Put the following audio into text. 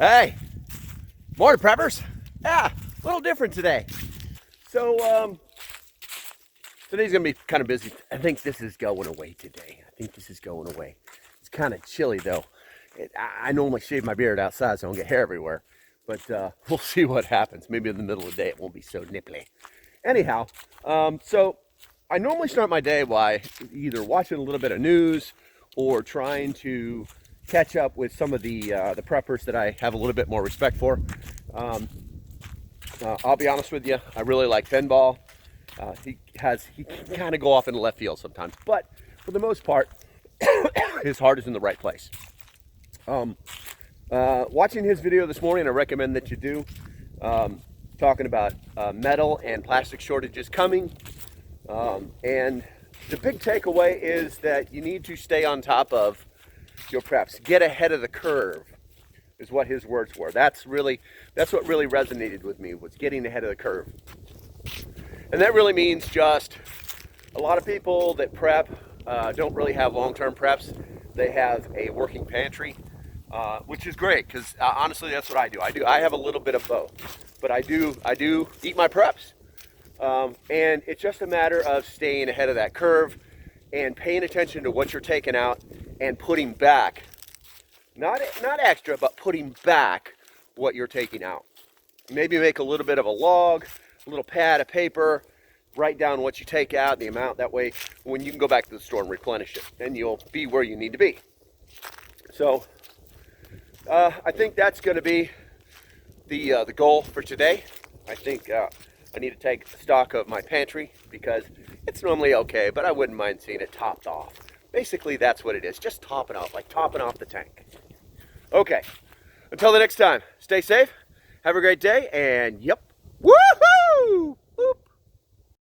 Hey, morning preppers. Yeah, a little different today. So today's gonna be kind of busy. I think this is going away today. It's kind of chilly though. I normally shave my beard outside so I don't get hair everywhere. But we'll see what happens. Maybe in the middle of the day it won't be so nipply. Anyhow, so I normally start my day by either watching a little bit of news or trying to catch up with some of the preppers that I have a little bit more respect for. I'll be honest with you, I really like Pinball. He can kind of go off in the left field sometimes, but for the most part, his heart is in the right place. Watching his video this morning, I recommend that you do, talking about metal and plastic shortages coming. And the big takeaway is that you need to stay on top of your preps. Get ahead of the curve is what his words were. That's what really resonated with me, was getting ahead of the curve. And that really means just a lot of people that prep don't really have long-term preps. They have a working pantry, which is great because honestly, that's what I do. I have a little bit of both, but I do eat my preps. And it's just a matter of staying ahead of that curve and paying attention to what you're taking out and putting back, not extra, but putting back what you're taking out. Maybe make a little bit of a log, a little pad of paper, write down what you take out, the amount. That way, when you can go back to the store and replenish it, then you'll be where you need to be. So, I think that's going to be the goal for today. I think I need to take stock of my pantry because it's normally okay, but I wouldn't mind seeing it topped off. Basically, that's what it is. Just topping off, like topping off the tank. Okay. Until the next time, stay safe, have a great day, and yep,